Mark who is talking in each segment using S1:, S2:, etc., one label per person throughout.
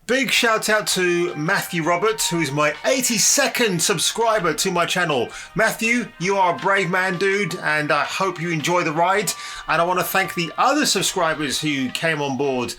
S1: Big shout out to Matthew Roberts, who is my 82nd subscriber to my channel. Matthew, you are a brave man, dude, and I hope you enjoy the ride. And I want to thank the other subscribers who came on board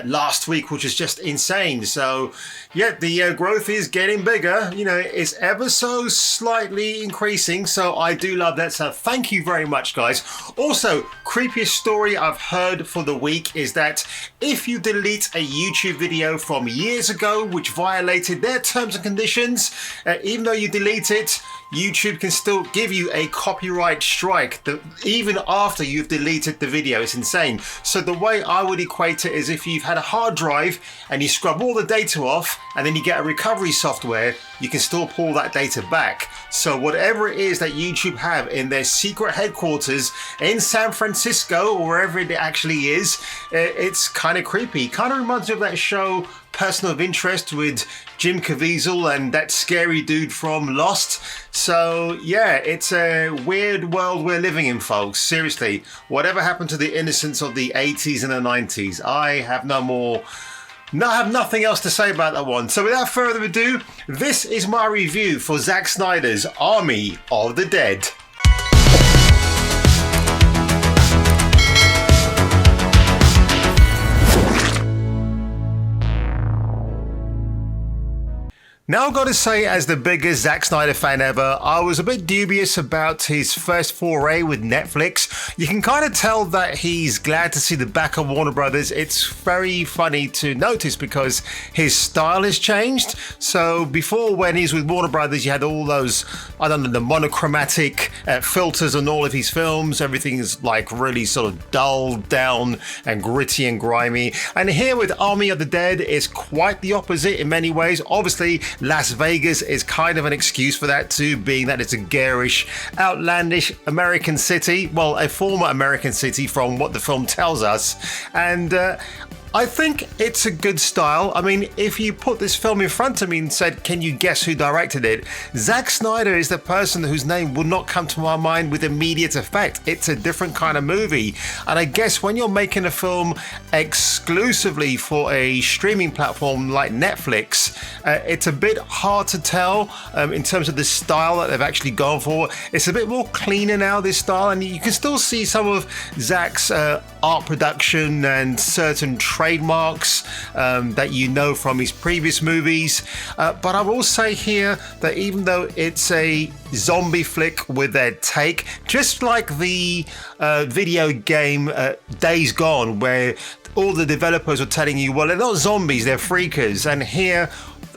S1: last week, which is just insane. So, yeah, the growth is getting bigger. You know, it's ever so slightly increasing. So I do love that. So thank you very much, guys. Also, creepiest story I've heard for the week is that if you delete a YouTube video from years ago which violated their terms and conditions, even though you delete it, YouTube can still give you a copyright strike even after you've deleted the video. It's insane. So the way I would equate it is if you've had a hard drive and you scrub all the data off and then you get a recovery software, you can still pull that data back. So whatever it is that YouTube have in their secret headquarters in San Francisco or wherever it actually is, it's kind of creepy. Kind of reminds me of that show Person of Interest with Jim Caviezel and that scary dude from Lost. So yeah, it's a weird world we're living in, folks. Seriously, whatever happened to the innocence of the 80s and the 90s? I have nothing else to say about that one. So without further ado, this is my review for Zack Snyder's Army of the Dead. Now I've got to say, as the biggest Zack Snyder fan ever, I was a bit dubious about his first foray with Netflix. You can kind of tell that he's glad to see the back of Warner Brothers. It's very funny to notice because his style has changed. So before, when he's with Warner Brothers, you had all those, I don't know, the monochromatic filters on all of his films. Everything is like really sort of dulled down and gritty and grimy. And here with Army of the Dead, it's quite the opposite in many ways. Obviously, Las Vegas is kind of an excuse for that too, being that it's a garish, outlandish American city. Well, a former American city from what the film tells us. And I think it's a good style. I mean, if you put this film in front of me and said, can you guess who directed it? Zack Snyder is the person whose name would not come to my mind with immediate effect. It's a different kind of movie. And I guess when you're making a film exclusively for a streaming platform like Netflix, it's a bit hard to tell in terms of the style that they've actually gone for. It's a bit more cleaner now, this style, and you can still see some of Zack's art production and certain trademarks that you know from his previous movies. But I will say here that even though it's a zombie flick with their take, just like the video game Days Gone, where all the developers were telling you, well, they're not zombies, they're freakers. And here,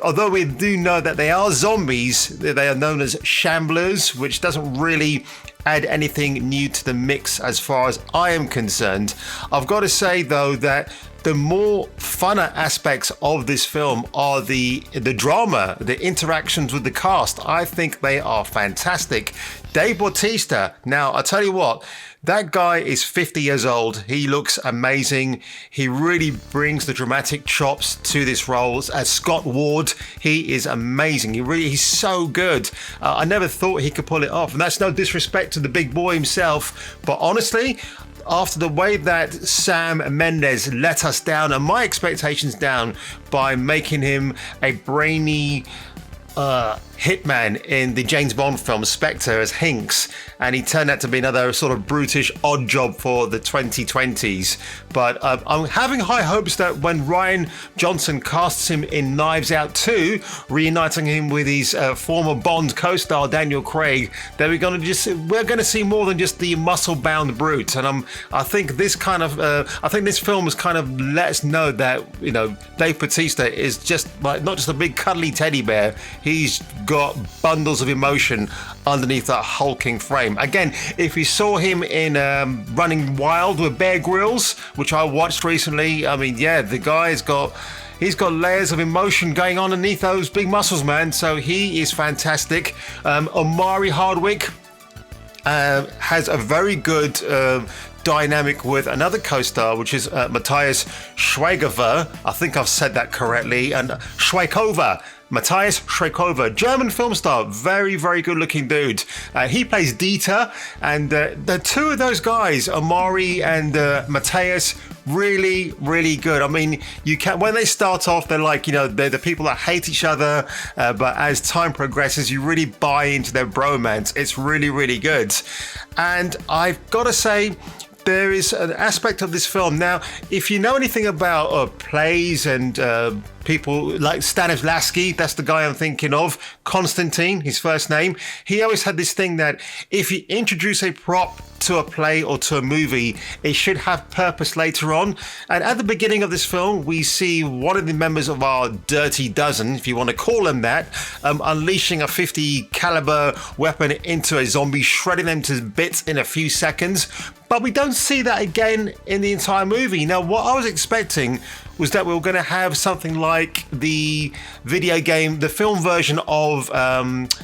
S1: although we do know that they are zombies, they are known as shamblers, which doesn't really add anything new to the mix as far as I am concerned. I've got to say though that the more funner aspects of this film are the drama, the interactions with the cast. I think they are fantastic. Dave Bautista, now I tell you what, that guy is 50 years old. He looks amazing. He really brings the dramatic chops to this role. As Scott Ward, he is amazing. He's so good. I never thought he could pull it off. And that's no disrespect to the big boy himself. But honestly, after the way that Sam Mendes let us down and my expectations down by making him a brainy hitman in the James Bond film Spectre as Hinks, and he turned out to be another sort of brutish odd job for the 2020s. But I'm having high hopes that when Rian Johnson casts him in Knives Out 2, reuniting him with his former Bond co-star Daniel Craig, that we're going to see more than just the muscle-bound brute. And I think this film has kind of let us know that, you know, Dave Bautista is just like not just a big cuddly teddy bear. He's got bundles of emotion underneath that hulking frame. Again, if you saw him in Running Wild with Bear Grylls, which I watched recently, I mean, yeah, the guy's got layers of emotion going on underneath those big muscles, man. So he is fantastic. Omari Hardwick has a very good dynamic with another co-star, which is Matthias Schweighöfer. I think I've said that correctly. And Schweikova. Matthias Schreikover, German film star, very, very good looking dude. He plays Dieter, and the two of those guys, Omari and Matthias, really, really good. I mean, you can when they start off, they're like, you know, they're the people that hate each other, but as time progresses, you really buy into their bromance. It's really, really good. And I've got to say, there is an aspect of this film. Now, if you know anything about plays and people like Stanislavski, that's the guy I'm thinking of, Konstantin, his first name, he always had this thing that if you introduce a prop to a play or to a movie, it should have purpose later on. And at the beginning of this film, we see one of the members of our Dirty Dozen, if you want to call them that, unleashing a 50 caliber weapon into a zombie, shredding them to bits in a few seconds. But we don't see that again in the entire movie. Now, what I was expecting was that we were going to have something like the video game, the film version of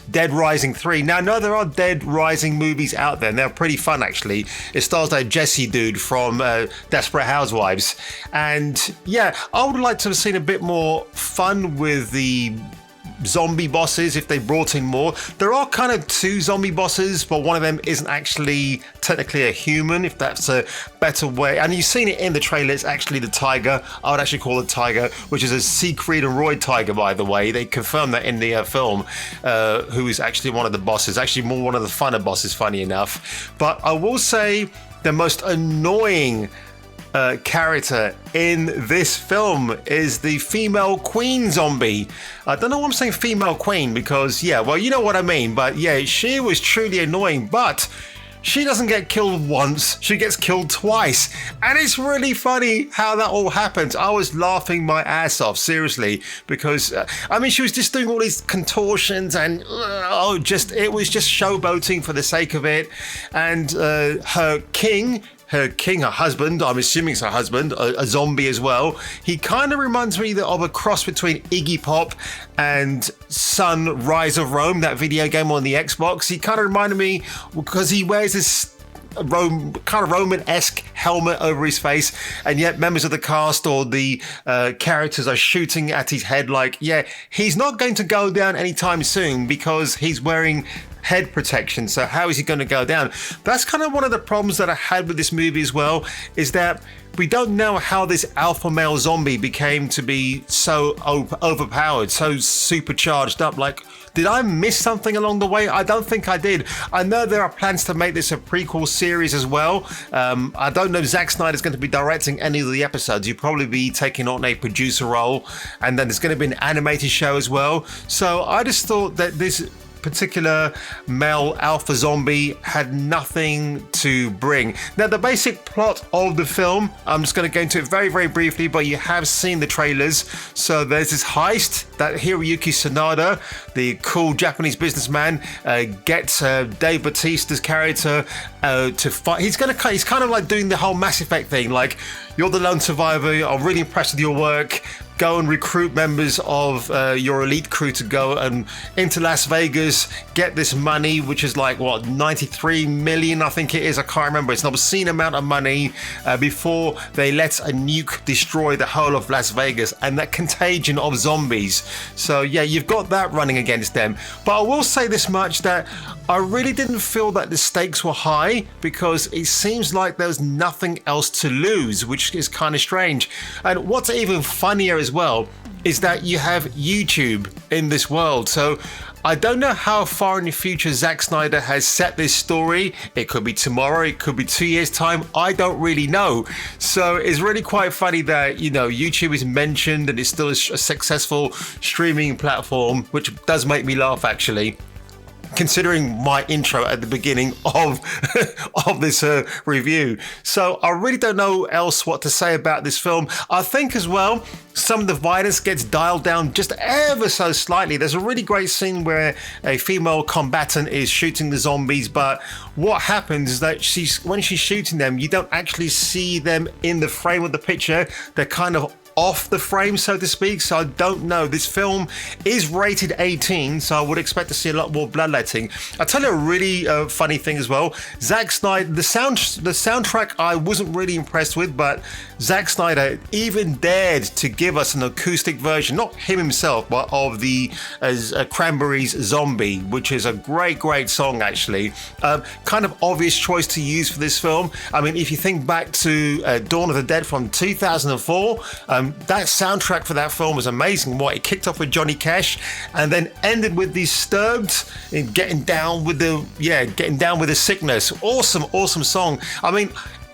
S1: Dead Rising 3. Now, no, there are Dead Rising movies out there, and they're pretty fun, actually. It stars that Jesse dude from Desperate Housewives. And yeah, I would like to have seen a bit more fun with the zombie bosses if they brought in more. There are kind of two zombie bosses, but one of them isn't actually technically a human, if that's a better way. And you've seen it in the trailer, it's actually the tiger. I would actually call it tiger, which is a Siegfried and Roy tiger, by the way. They confirmed that in the film, who is actually one of the bosses, actually more one of the funner bosses, funny enough. But I will say the most annoying character in this film is the female queen zombie. I don't know why I'm saying female queen because, yeah, well, you know what I mean. But yeah, she was truly annoying, but she doesn't get killed once, she gets killed twice. And it's really funny how that all happens. I was laughing my ass off, seriously, because, I mean, she was just doing all these contortions and, it was just showboating for the sake of it. And her husband, I'm assuming it's her husband, a zombie as well. He kind of reminds me of a cross between Iggy Pop and Sun Rise of Rome, that video game on the Xbox. He kind of reminded me because he wears this kind of Roman-esque helmet over his face, and yet members of the cast or the characters are shooting at his head like, yeah, he's not going to go down anytime soon because he's wearing head protection. So how is he going to go down? That's kind of one of the problems that I had with this movie as well, is that we don't know how this alpha male zombie became to be so overpowered, so supercharged up. Like, did I miss something along the way? I don't think I did. I know there are plans to make this a prequel series as well. I don't know if Zack Snyder's going to be directing any of the episodes. He'll probably be taking on a producer role, and then there's going to be an animated show as well. So I just thought that this particular male alpha zombie had nothing to bring. Now, the basic plot of the film, I'm just going to go into it very, very briefly, but you have seen the trailers. So there's this heist that Hiroyuki Sanada, the cool Japanese businessman, gets Dave Bautista's character to fight. He's kind of like doing the whole Mass Effect thing, like, you're the lone survivor, I'm really impressed with your work, go and recruit members of your elite crew to go and into Las Vegas, get this money, which is like, what, 93 million, I think it is, I can't remember. It's an obscene amount of money before they let a nuke destroy the whole of Las Vegas and that contagion of zombies. So yeah, you've got that running against them. But I will say this much, that I really didn't feel that the stakes were high because it seems like there was nothing else to lose, which is kind of strange. And what's even funnier as well is that you have YouTube in this world. So I don't know how far in the future Zack Snyder has set this story. It could be tomorrow, it could be 2 years' time. I don't really know. So it's really quite funny that, you know, YouTube is mentioned and it's still a successful streaming platform, which does make me laugh, actually, considering my intro at the beginning of this review. So I really don't know else what to say about this film. I think as well, some of the violence gets dialed down just ever so slightly. There's a really great scene where a female combatant is shooting the zombies, but what happens is that when she's shooting them, you don't actually see them in the frame of the picture. They're kind of off the frame, so to speak. So I don't know. This film is rated 18, so I would expect to see a lot more bloodletting. I'll tell you a really funny thing as well. Zack Snyder, the soundtrack I wasn't really impressed with, but Zack Snyder even dared to give us an acoustic version, not him himself, but of the Cranberries' Zombie, which is a great song actually. Kind of obvious choice to use for this film. I mean, if you think back to Dawn of the Dead from 2004, that soundtrack for that film was amazing. It kicked off with Johnny Cash and then ended with Disturbed and getting down with the sickness. Awesome song. I mean,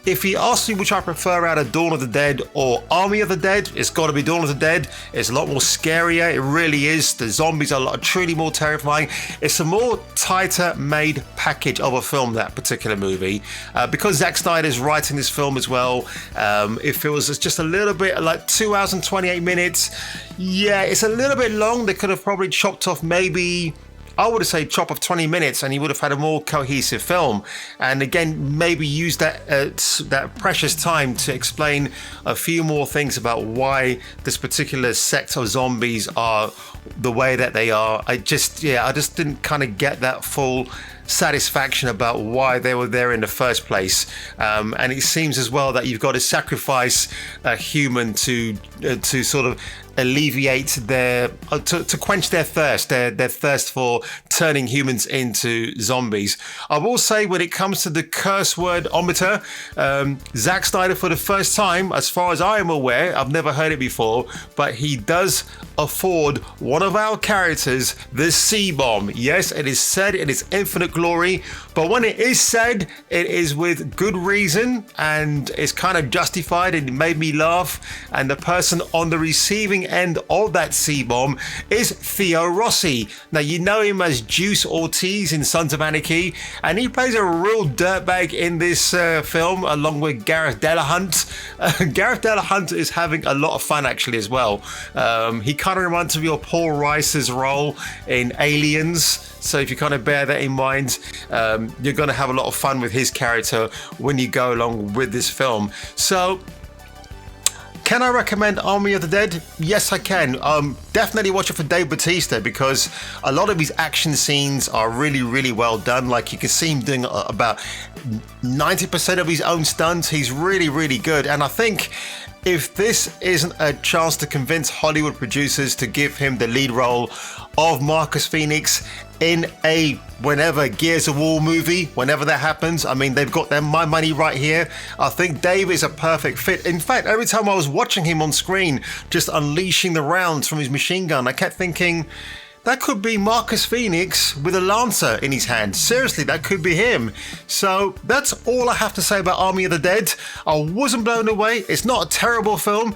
S1: if you ask me which I prefer out of Dawn of the Dead or Army of the Dead, it's got to be Dawn of the Dead. It's a lot more scarier. It really is. The zombies are truly more terrifying. It's a more tighter made package of a film, that particular movie. Because Zack Snyder is writing this film as well, it feels just a little bit like 2 hours and 28 minutes. Yeah, it's a little bit long. They could have probably chopped off maybe, I would say, chop off 20 minutes and you would have had a more cohesive film. And again, maybe use that precious time to explain a few more things about why this particular sect of zombies are the way that they are. I just didn't kind of get that full satisfaction about why they were there in the first place. And it seems as well that you've got to sacrifice a human to sort of alleviate to quench their thirst for turning humans into zombies. I will say, when it comes to the curse word-ometer, Zack Snyder, for the first time, as far as I am aware, I've never heard it before, but he does afford one of our characters the C-bomb. Yes, it is said in its infinite glory, but when it is said, it is with good reason and it's kind of justified, and it made me laugh. And the person on the receiving end of that C-bomb is Theo Rossi. Now, you know him as Juice Ortiz in Sons of Anarchy, and he plays a real dirtbag in this film along with Gareth Delahunt. Gareth Delahunt is having a lot of fun actually as well. He kind of reminds me of Paul Reiser's role in Aliens. So if you kind of bear that in mind, you're going to have a lot of fun with his character when you go along with this film. So, can I recommend Army of the Dead? Yes, I can. Definitely watch it for Dave Bautista, because a lot of his action scenes are really well done. Like, you can see him doing about 90% of his own stunts. He's really good. And I think if this isn't a chance to convince Hollywood producers to give him the lead role of Marcus Phoenix in a whenever Gears of War movie, whenever that happens, I mean, they've got my money right here. I think Dave is a perfect fit. In fact, every time I was watching him on screen, just unleashing the rounds from his machine gun, I kept thinking, that could be Marcus Phoenix with a Lancer in his hand. Seriously, that could be him. So that's all I have to say about Army of the Dead. I wasn't blown away. It's not a terrible film.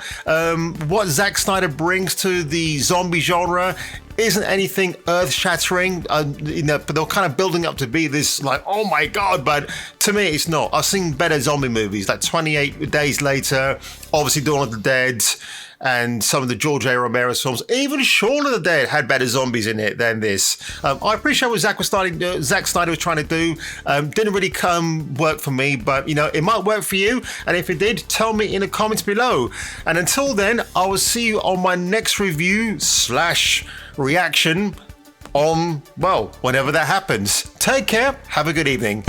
S1: What Zack Snyder brings to the zombie genre isn't anything earth-shattering. But they're kind of building up to be this, like, oh my god, but to me it's not. I've seen better zombie movies, like 28 Days Later, obviously Dawn of the Dead, and some of the George A. Romero's films. Even Shaun of the Dead had better zombies in it than this. I appreciate what Zack Snyder was trying to do. Didn't really work for me, but it might work for you. And if it did, tell me in the comments below. And until then, I will see you on my next review / reaction on, well, whenever that happens. Take care. Have a good evening.